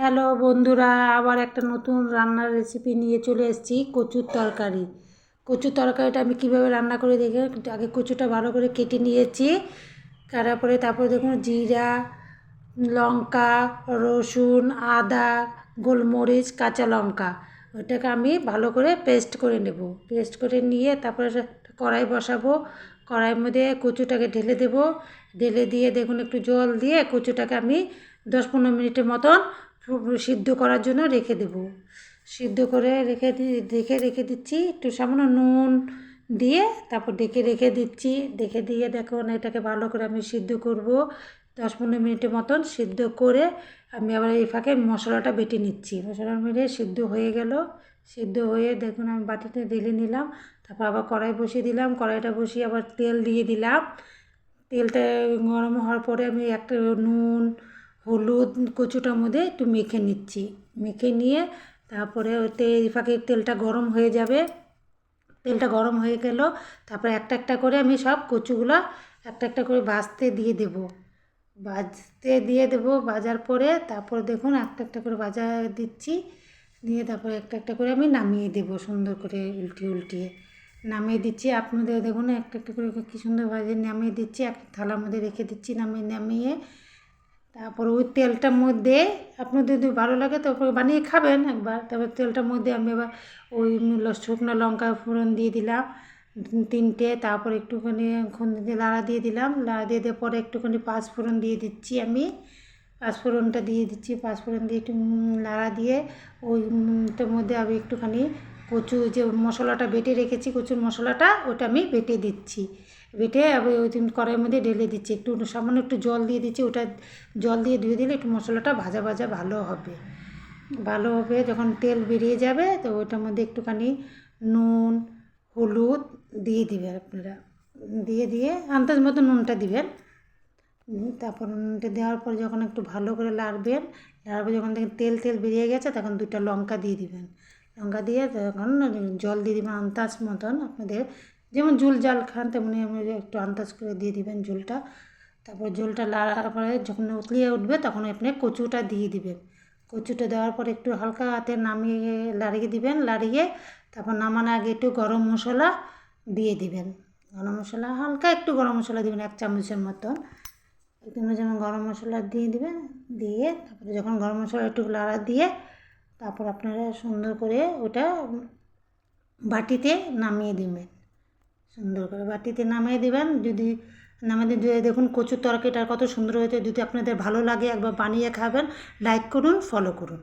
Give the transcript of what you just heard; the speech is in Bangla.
হ্যালো বন্ধুরা, আবার একটা নতুন রান্নার রেসিপি নিয়ে চলে এসেছি। কচুর তরকারি। কচুর তরকারিটা আমি কীভাবে রান্না করে দেখে আগে কচুটা ভালো করে কেটে নিয়েছি। কাটার পরে তারপরে দেখুন জিরা, লঙ্কা, রসুন, আদা, গোলমরিচ, কাঁচা লঙ্কা ওটাকে আমি ভালো করে পেস্ট করে নেব। পেস্ট করে নিয়ে তারপরে কড়াই বসাবো। কড়াইয়ের মধ্যে কচুটাকে ঢেলে দেবো। ঢেলে দিয়ে দেখুন একটু জল দিয়ে কচুটাকে আমি 10-15 মিনিটের মতন সিদ্ধ করার জন্য রেখে দেবো। সিদ্ধ করে রেখে দিচ্ছি। একটু সামান্য নুন দিয়ে তারপর রেখে দিচ্ছি। দিয়ে দেখুন এটাকে ভালো করে আমি সিদ্ধ করব। 10-15 মিনিটের মতন সিদ্ধ করে আমি আবার এই ফাঁকে মশলাটা বেটে নিচ্ছি। মশলা মেরে সিদ্ধ হয়ে গেল। সিদ্ধ হয়ে দেখুন আমি বাটিতে ঢেলে নিলাম। তারপর আবার কড়াই বসিয়ে দিলাম। কড়াইটা বসিয়ে আবার তেল দিয়ে দিলাম। তেলটা গরম হওয়ার পরে আমি একটা নুন, হলুদ কচুটার মধ্যে একটু মেখে নিচ্ছি। মেখে নিয়ে তারপরে ওতে এই ফাঁকে তেলটা গরম হয়ে যাবে। তেলটা গরম হয়ে গেল। তারপরে একটা একটা করে আমি সব কচুগুলো একটা একটা করে ভাজার পরে তারপর দেখুন একটা একটা করে ভাজা দিচ্ছি। দিয়ে তারপরে একটা একটা করে আমি নামিয়ে দেবো সুন্দর করে উল্টিয়ে নামিয়ে দিচ্ছি। আপনাদের দেখুন একটা একটা করে কী সুন্দর ভাজে নামিয়ে দিচ্ছি। একটা থালার মধ্যে রেখে দিচ্ছি নামিয়ে তারপর ওই তেলটার মধ্যে আপনাদের যদি ভালো লাগে তারপরে বানিয়ে খাবেন একবার। তারপর তেলটার মধ্যে আমি এবার ওই শুকনো লঙ্কা ফোড়ন দিয়ে দিলাম 3টে। তারপর একটুখানি খুন্তি দিয়ে লাড়া দিয়ে দিলাম। লাড়া দিয়ে দেওয়ার পরে একটুখানি পাঁচফোড়ন দিয়ে দিচ্ছি আমি। পাঁচফোড়নটা দিয়ে দিচ্ছি। পাঁচফোড়ন দিয়ে একটু লাড়া দিয়ে ওইটার মধ্যে আমি একটুখানি কচু যে মশলাটা বেটে রেখেছি কচুর মশলাটা ওটা আমি বেটে দিচ্ছি। বেটে আমি ওই কড়াইয়ের মধ্যে ঢেলে দিচ্ছি। একটু সামান্য একটু জল দিয়ে দিচ্ছি। ওটা জল দিয়ে ধুয়ে দিলে একটু মশলাটা ভাজা ভালো হবে। যখন তেল বেরিয়ে যাবে তো ওইটার মধ্যে একটুখানি নুন, হলুদ দিয়ে দিবেন আপনারা। দিয়ে আন্দাজ মতো নুনটা দিবেন। তারপর নুনটা দেওয়ার পর যখন একটু ভালো করে লাড়বেন যখন দেখেন তেল বেরিয়ে গেছে তখন 2টা লঙ্কা দিয়ে দিবেন। লঙ্কা দিয়ে তখন জল দিয়ে দিবেন আন্দাজ মতন। আপনাদের যেমন ঝোল জাল খান তেমনি একটু আন্দাজ করে দিয়ে দিবেন ঝোলটা। তারপর ঝোলটা লাড়ার পরে যখন উতলিয়ে উঠবে তখন আপনি কচুটা দিয়ে দিবেন। কচুটা দেওয়ার পর একটু হালকা হাতে নামিয়ে লাড়িয়ে দিবেন। লাড়িয়ে তারপর নামানোর আগে একটু গরম মশলা দিয়ে দিবেন। গরম মশলা হালকা একটু গরম মশলা দিবেন 1 চামচের মতন। যেমন গরম মশলা দিয়ে দিবেন। দিয়ে তারপরে যখন গরম মশলা একটু লাড়া দিয়ে তারপর আপনারা সুন্দর করে ওটা বাটিতে নামিয়ে দিবেন। সুন্দর করে বাটিতে নামিয়ে দেবেন। যদি দেখুন কচুর তরকারিটা কত সুন্দর হয়েছে। যদি আপনাদের ভালো লাগে একবার বানিয়ে খাবেন। লাইক করুন, ফলো করুন।